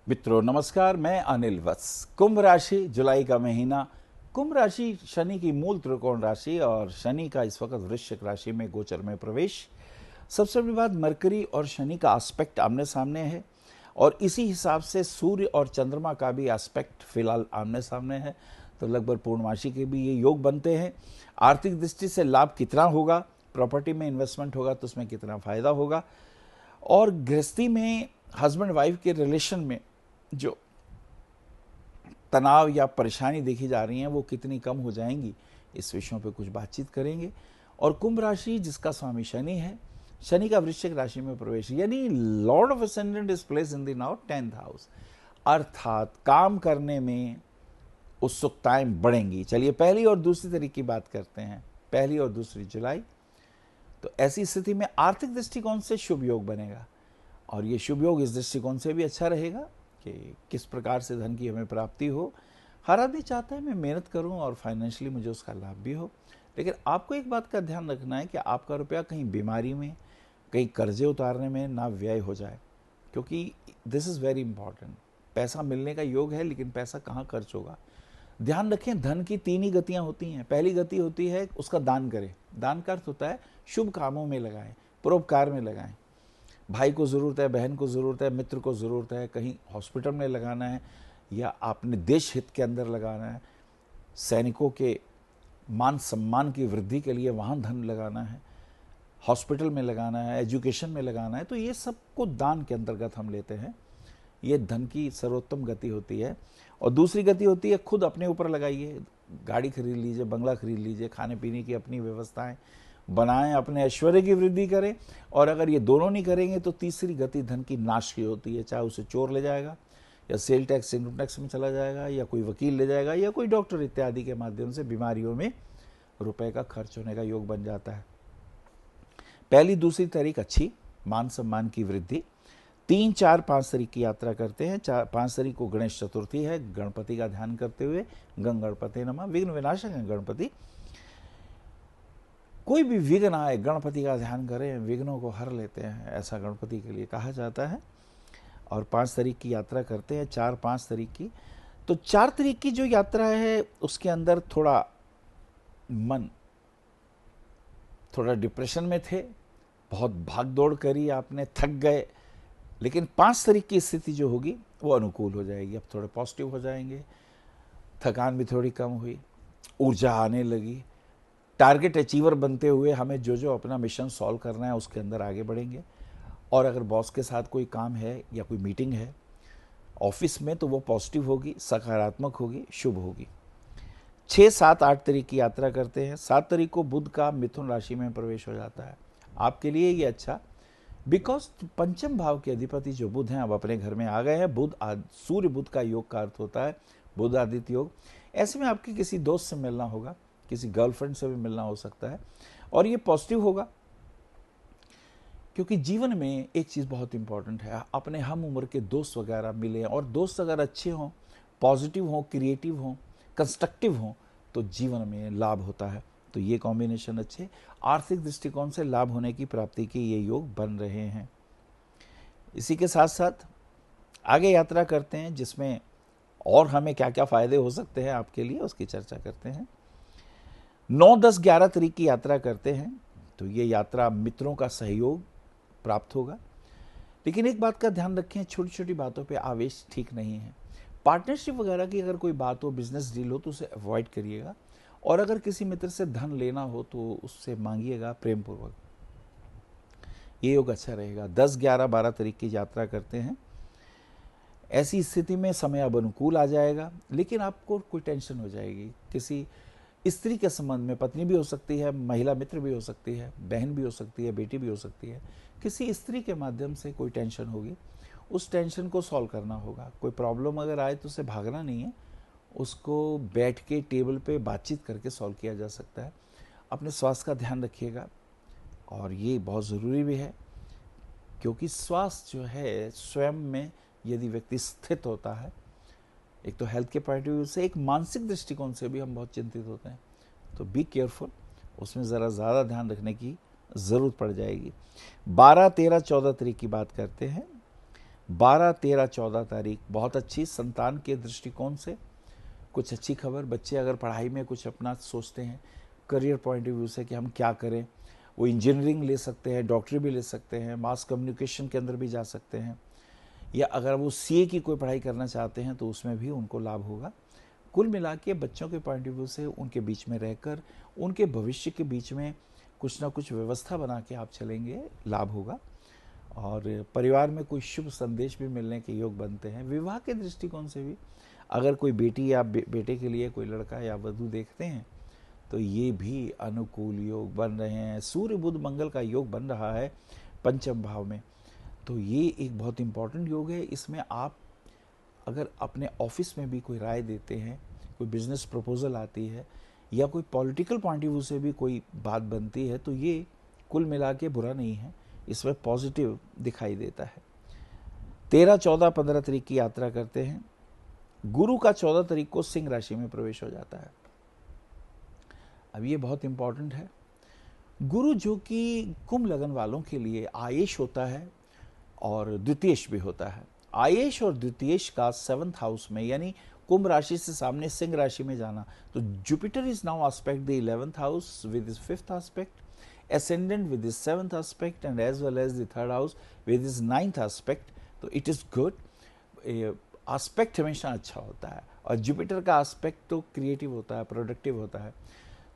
मित्रों नमस्कार, मैं अनिल वत्स। कुंभ राशि, जुलाई का महीना। कुंभ राशि शनि की मूल त्रिकोण राशि और शनि का इस वक्त वृश्चिक राशि में गोचर में प्रवेश। सबसे बड़ी बात, मरकरी और शनि का एस्पेक्ट आमने सामने है और इसी हिसाब से सूर्य और चंद्रमा का भी एस्पेक्ट फिलहाल आमने सामने है। तो लगभग पूर्णमासी के भी ये योग बनते हैं। आर्थिक दृष्टि से लाभ कितना होगा, प्रॉपर्टी में इन्वेस्टमेंट होगा तो उसमें कितना फायदा होगा, और गृहस्थी में हस्बैंड वाइफ के रिलेशन में जो तनाव या परेशानी देखी जा रही है वो कितनी कम हो जाएंगी, इस विषयों पे कुछ बातचीत करेंगे। और कुंभ राशि जिसका स्वामी शनि है, शनि का वृश्चिक राशि में प्रवेश, यानी Lord of ascendant is place in the now 10th house, अर्थात काम करने में उत्सुकताएं बढ़ेंगी। चलिए पहली और दूसरी तारीख की बात करते हैं। पहली और दूसरी जुलाई। तो ऐसी स्थिति में आर्थिक दृष्टिकोण से शुभ योग बनेगा और ये शुभ योग इस दृष्टिकोण से भी अच्छा रहेगा कि किस प्रकार से धन की हमें प्राप्ति हो। हर आदमी चाहता है मैं मेहनत करूं और फाइनेंशियली मुझे उसका लाभ भी हो, लेकिन आपको एक बात का ध्यान रखना है कि आपका रुपया कहीं बीमारी में, कहीं कर्जे उतारने में ना व्यय हो जाए, क्योंकि दिस इज़ वेरी इंपॉर्टेंट। पैसा मिलने का योग है लेकिन पैसा कहाँ खर्च होगा। ध्यान रखें, धन की तीन ही गतियाँ होती हैं। पहली गति होती है उसका दान करें। दान का अर्थ होता है शुभ कामों में लगाएं, परोपकार में लगाएं। भाई को ज़रूरत है, बहन को ज़रूरत है, मित्र को ज़रूरत है, कहीं हॉस्पिटल में लगाना है या आपने देश हित के अंदर लगाना है, सैनिकों के मान सम्मान की वृद्धि के लिए वहाँ धन लगाना है, हॉस्पिटल में लगाना है, एजुकेशन में लगाना है, तो ये सबको दान के अंतर्गत हम लेते हैं। ये धन की सर्वोत्तम गति होती है। और दूसरी गति होती है खुद अपने ऊपर लगाइए, गाड़ी खरीद लीजिए, बंगला खरीद लीजिए, खाने पीने की अपनी व्यवस्थाएं बनाएं, अपने ऐश्वर्य की वृद्धि करें। और अगर ये दोनों नहीं करेंगे तो तीसरी गति धन की नाश की होती है, चाहे उसे चोर ले जाएगा या सेल टैक्स इनकम टैक्स में चला जाएगा या कोई वकील ले जाएगा या कोई डॉक्टर इत्यादि के माध्यम से बीमारियों में रुपए का खर्च होने का योग बन जाता है। पहली दूसरी तारीख अच्छी, मान सम्मान की वृद्धि। 3, 4, 5 तारीख की यात्रा करते हैं। 5 तारीख को गणेश चतुर्थी है। गणपति का ध्यान करते हुए गंग गणपति नमः, विघ्न विनाशक है गणपति। कोई भी विघ्न आए गणपति का ध्यान करें, विघ्नों को हर लेते हैं, ऐसा गणपति के लिए कहा जाता है। और 5 तारीख की यात्रा करते हैं, 4, 5 तारीख की। तो 4 तारीख की जो यात्रा है उसके अंदर थोड़ा मन, थोड़ा डिप्रेशन में थे, बहुत भाग दौड़ करी आपने, थक गए, लेकिन 5 तारीख की स्थिति जो होगी वो अनुकूल हो जाएगी। अब थोड़े पॉजिटिव हो जाएंगे, थकान भी थोड़ी कम हुई, ऊर्जा आने लगी, टारगेट अचीवर बनते हुए हमें जो जो अपना मिशन सॉल्व करना है उसके अंदर आगे बढ़ेंगे। और अगर बॉस के साथ कोई काम है या कोई मीटिंग है ऑफिस में तो वो पॉजिटिव होगी, सकारात्मक होगी, शुभ होगी। 6, 7, 8 तारीख की यात्रा करते हैं। 7 तारीख को बुध का मिथुन राशि में प्रवेश हो जाता है। आपके लिए ये अच्छा, बिकॉज पंचम भाव के अधिपति जो बुध हैं अब अपने घर में आ गए हैं। बुध सूर्य बुध का योग का अर्थ होता है बुध आदित्य योग। ऐसे में आपके किसी दोस्त से मिलना होगा, किसी गर्लफ्रेंड से भी मिलना हो सकता है और ये पॉजिटिव होगा, क्योंकि जीवन में एक चीज़ बहुत इंपॉर्टेंट है, अपने हम उम्र के दोस्त वगैरह मिले और दोस्त अगर अच्छे हों, पॉजिटिव हों, क्रिएटिव हों, कंस्ट्रक्टिव हों तो जीवन में लाभ होता है। तो ये कॉम्बिनेशन अच्छे, आर्थिक दृष्टिकोण से लाभ होने की प्राप्ति के ये योग बन रहे हैं। इसी के साथ साथ आगे यात्रा करते हैं जिसमें और हमें क्या क्या फायदे हो सकते हैं आपके लिए उसकी चर्चा करते हैं। 9, 10, 11 तारीख की यात्रा करते हैं तो ये यात्रा मित्रों का सहयोग प्राप्त होगा, लेकिन एक बात का ध्यान रखें, छोटी छोटी बातों पे आवेश ठीक नहीं है। पार्टनरशिप वगैरह की अगर कोई बात हो, बिजनेस डील हो तो उसे अवॉइड करिएगा। और अगर किसी मित्र से धन लेना हो तो उससे मांगिएगा प्रेम पूर्वक, ये योग अच्छा रहेगा। 10, 11, 12 तारीख की यात्रा करते हैं। ऐसी स्थिति में समय अब अनुकूल आ जाएगा, लेकिन आपको कोई टेंशन हो जाएगी। किसी स्त्री के संबंध में, पत्नी भी हो सकती है, महिला मित्र भी हो सकती है, बहन भी हो सकती है, बेटी भी हो सकती है, किसी स्त्री के माध्यम से कोई टेंशन होगी, उस टेंशन को सॉल्व करना होगा। कोई प्रॉब्लम अगर आए तो उसे भागना नहीं है, उसको बैठ के टेबल पे बातचीत करके सॉल्व किया जा सकता है। अपने स्वास्थ्य का ध्यान रखिएगा और ये बहुत ज़रूरी भी है, क्योंकि स्वास्थ्य जो है स्वयं में यदि व्यक्ति स्थित होता है, एक तो हेल्थ के पॉइंट ऑफ व्यू से, एक मानसिक दृष्टिकोण से भी हम बहुत चिंतित होते हैं। तो बी केयरफुल, उसमें ज़रा ज़्यादा ध्यान रखने की ज़रूरत पड़ जाएगी। 12, 13, 14 तारीख की बात करते हैं। 12, 13, 14 तारीख बहुत अच्छी संतान के दृष्टिकोण से कुछ अच्छी खबर। बच्चे अगर पढ़ाई में कुछ अपना सोचते हैं करियर पॉइंट ऑफ व्यू से कि हम क्या करें, वो इंजीनियरिंग ले सकते हैं, डॉक्टरी भी ले सकते हैं, मास कम्युनिकेशन के अंदर भी जा सकते हैं, या अगर वो सीए की कोई पढ़ाई करना चाहते हैं तो उसमें भी उनको लाभ होगा। कुल मिला के बच्चों के पॉइंट ऑफ व्यू से उनके बीच में रहकर उनके भविष्य के बीच में कुछ ना कुछ व्यवस्था बना के आप चलेंगे, लाभ होगा। और परिवार में कोई शुभ संदेश भी मिलने के योग बनते हैं। विवाह के दृष्टिकोण से भी अगर कोई बेटी या बेटे के लिए कोई लड़का या वधू देखते हैं तो ये भी अनुकूल योग बन रहे हैं। सूर्य बुध मंगल का योग बन रहा है पंचम भाव में, तो ये एक बहुत इंपॉर्टेंट योग है। इसमें आप अगर अपने ऑफिस में भी कोई राय देते हैं, कोई बिजनेस प्रपोजल आती है, या कोई पॉलिटिकल पॉइंट ऑफ व्यू से भी कोई बात बनती है, तो ये कुल मिला के बुरा नहीं है, इसमें पॉजिटिव दिखाई देता है। 13, 14, 15 तारीख की यात्रा करते हैं। गुरु का 14 तारीख को सिंह राशि में प्रवेश हो जाता है। अब ये बहुत इंपॉर्टेंट है। गुरु जो कि कुंभ लगन वालों के लिए आयेश होता है और द्वितीयेश भी होता है। आयेश और द्वितीयेश का 7th हाउस में, यानी कुंभ राशि से सामने सिंह राशि में जाना, तो Jupiter is now aspect the 11th house with his 5th aspect, ascendant with his 7th aspect, and as well as the 3rd house with his 9th aspect, तो it is good। एस्पेक्ट हमेशा अच्छा होता है, और Jupiter का aspect तो creative होता है, प्रोडक्टिव होता है।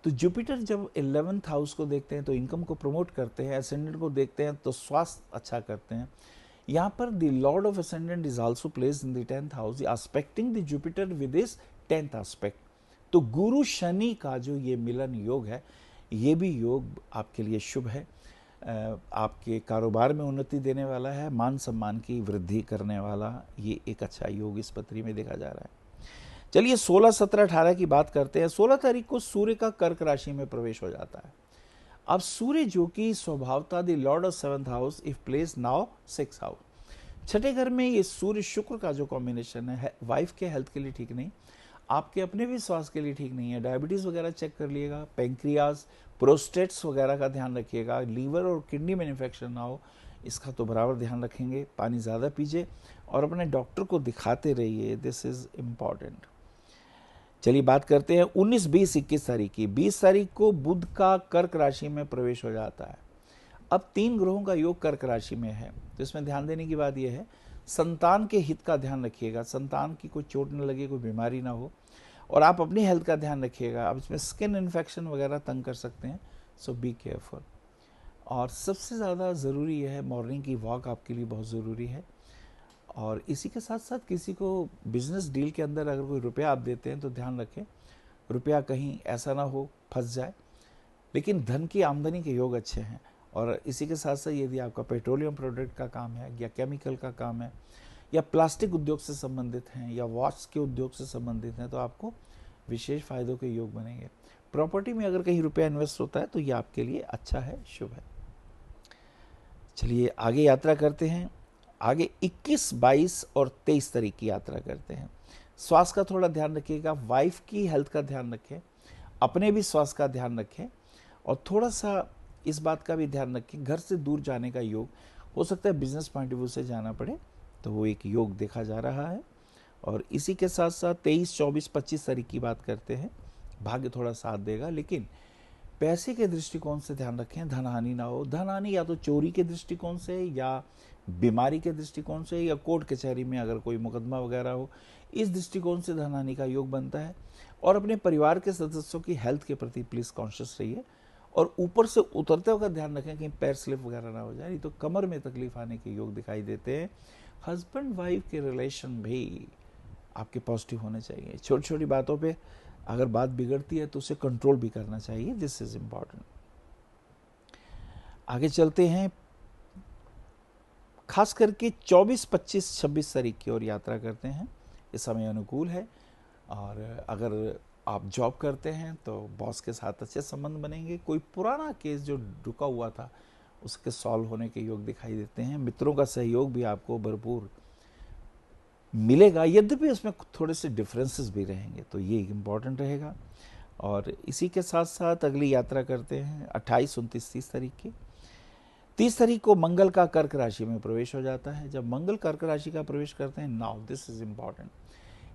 तो जुपिटर जब 11th हाउस को देखते हैं तो इनकम को प्रमोट करते हैं, एसेंडेंट को देखते हैं तो स्वास्थ्य अच्छा करते हैं। यहाँ पर the Lord of ascendant is also placed in the 10th house, expecting the Jupiter with his 10th aspect. तो गुरु शनि का जो ये मिलन योग है, ये भी योग आपके लिए शुभ है। आपके कारोबार में उन्नति देने वाला है, मान सम्मान की वृद्धि करने वाला ये एक अच्छा योग इस पत्री में देखा जा रहा है। चलिए 16, 17, 18 की बात करते हैं। 16 तारीख को सूर्य का कर्क राशि में प्रवेश हो जाता है। अब सूर्य जो कि स्वभावतः the Lord of 7th house if place now 6th house, छठे घर में ये सूर्य शुक्र का जो कॉम्बिनेशन है वाइफ के हेल्थ के लिए ठीक नहीं, आपके अपने भी स्वास्थ्य के लिए ठीक नहीं है। डायबिटीज़ वगैरह चेक कर लिएगा, पेंक्रियाज, प्रोस्टेट्स वगैरह का ध्यान रखिएगा, लीवर और किडनी में इन्फेक्शन ना हो, इसका तो बराबर ध्यान रखेंगे। पानी ज़्यादा पीजिए और अपने डॉक्टर को दिखाते रहिए, दिस इज़ इम्पॉर्टेंट। चलिए बात करते हैं 19, 20, 21 तारीख की। 20 तारीख को बुध का कर्क राशि में प्रवेश हो जाता है। अब 3 ग्रहों का योग कर्क राशि में है, तो इसमें ध्यान देने की बात यह है, संतान के हित का ध्यान रखिएगा, संतान की कोई चोट न लगे, कोई बीमारी ना हो, और आप अपनी हेल्थ का ध्यान रखिएगा। अब इसमें स्किन इन्फेक्शन वगैरह तंग कर सकते हैं, सो बी केयरफुल। और सबसे ज़्यादा ज़रूरी यह है, मॉर्निंग की वॉक आपके लिए बहुत ज़रूरी है। और इसी के साथ साथ किसी को बिजनेस डील के अंदर अगर कोई रुपया आप देते हैं तो ध्यान रखें, रुपया कहीं ऐसा ना हो फंस जाए। लेकिन धन की आमदनी के योग अच्छे हैं। और इसी के साथ साथ यदि आपका पेट्रोलियम प्रोडक्ट का काम है, या केमिकल का काम है, या प्लास्टिक उद्योग से संबंधित हैं, या वॉच के उद्योग से संबंधित हैं, तो आपको विशेष फायदों के योग बनेंगे। प्रॉपर्टी में अगर कहीं रुपया इन्वेस्ट होता है तो ये आपके लिए अच्छा है, शुभ है। चलिए आगे यात्रा करते हैं। आगे 21, 22 और 23 तारीख की यात्रा करते हैं। स्वास्थ्य का थोड़ा ध्यान रखिएगा, वाइफ की हेल्थ का ध्यान रखें, अपने भी स्वास्थ्य का ध्यान रखें, और थोड़ा सा इस बात का भी ध्यान रखें, घर से दूर जाने का योग हो सकता है, बिजनेस पॉइंट ऑफ व्यू से जाना पड़े, तो वो एक योग देखा जा रहा है। और इसी के साथ साथ 23, 24, 25 तारीख की बात करते हैं। भाग्य थोड़ा साथ देगा, लेकिन पैसे के दृष्टिकोण से ध्यान रखें, धन हानि ना हो। धन हानि या तो चोरी के दृष्टिकोण से, या बीमारी के दृष्टिकोण से, या कोर्ट कचहरी में अगर कोई मुकदमा वगैरह हो, इस दृष्टिकोण से धन हानि का योग बनता है। और अपने परिवार के सदस्यों की हेल्थ के प्रति प्लीज़ कॉन्शियस रहिए, और ऊपर से उतरते वक्त ध्यान रखें कहीं पैर स्लिप वगैरह ना हो जाए, नहीं तो कमर में तकलीफ आने के योग दिखाई देते हैं। हस्बैंड वाइफ के रिलेशन भी आपके पॉजिटिव होने चाहिए। छोटी छोटी बातों पे अगर बात बिगड़ती है तो उसे कंट्रोल भी करना चाहिए, दिस इज इम्पॉर्टेंट। आगे चलते हैं, खास करके 24, 25, 26 तारीख की ओर यात्रा करते हैं। इस समय अनुकूल है, और अगर आप जॉब करते हैं तो बॉस के साथ अच्छे संबंध बनेंगे। कोई पुराना केस जो रुका हुआ था उसके सॉल्व होने के योग दिखाई देते हैं। मित्रों का सहयोग भी आपको भरपूर मिलेगा, यद्यपि उसमें थोड़े से डिफरेंसेस भी रहेंगे, तो ये इम्पॉर्टेंट रहेगा। और इसी के साथ साथ अगली यात्रा करते हैं 28, 29, 30 तारीख की। 30 तारीख को मंगल का कर्क राशि में प्रवेश हो जाता है। जब मंगल कर्क राशि का प्रवेश करते हैं, now this is important,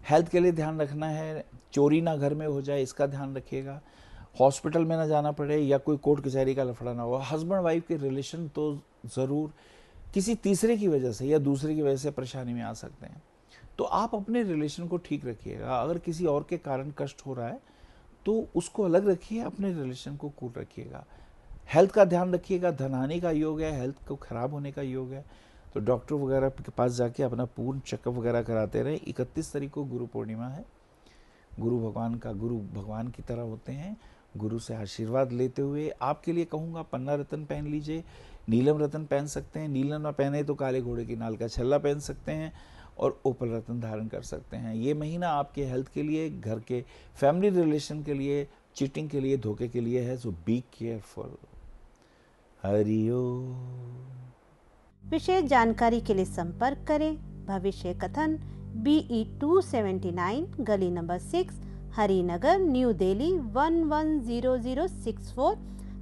health के लिए ध्यान रखना है, चोरी ना घर में हो जाए इसका ध्यान रखिएगा, हॉस्पिटल में ना जाना पड़े या कोई कोर्ट कचहरी का लफड़ा ना हो। हस्बैंड वाइफ के रिलेशन तो ज़रूर किसी तीसरे की वजह से या दूसरे की वजह से परेशानी में आ सकते हैं, तो आप अपने रिलेशन को ठीक रखिएगा। अगर किसी और के कारण कष्ट हो रहा है तो उसको अलग रखिए, अपने रिलेशन को कूल रखिएगा। हेल्थ का ध्यान रखिएगा, धनहानि का योग है, हेल्थ को खराब होने का योग है, तो डॉक्टर वगैरह के पास जाके अपना पूर्ण चेकअप वगैरह कराते रहें। 31 तारीख को गुरु पूर्णिमा है, गुरु भगवान की तरह होते हैं। गुरु से आशीर्वाद लेते हुए आपके लिए कहूँगा पन्ना रत्न पहन लीजिए, नीलम रत्न पहन सकते हैं, नीलम ना पहने तो काले घोड़े की नाल का छल्ला पहन सकते हैं और ओपल रत्न धारण कर सकते हैं। ये महीना आपके हेल्थ के लिए, घर के फैमिली रिलेशन के लिए, चीटिंग के लिए, धोखे के लिए है, सो बी केयरफुल। हरि ओम। विशेष जानकारी के लिए संपर्क करें भविष्य कथन BE 279 गली नंबर 6 हरिनगर न्यू दिल्ली 110064।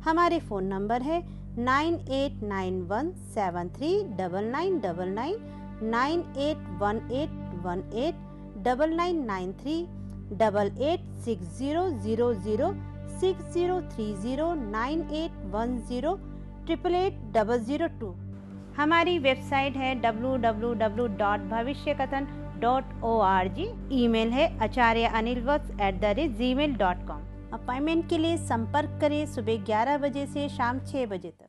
हमारे फ़ोन नंबर है 9891739999, 9818189993, 88600630309810880002। हमारी वेबसाइट है www.bhavishyakathan.org। ईमेल है acharyaanilvats@gmail.com। अपॉइंटमेंट के लिए संपर्क करें सुबह 11 बजे से शाम 6 बजे तक।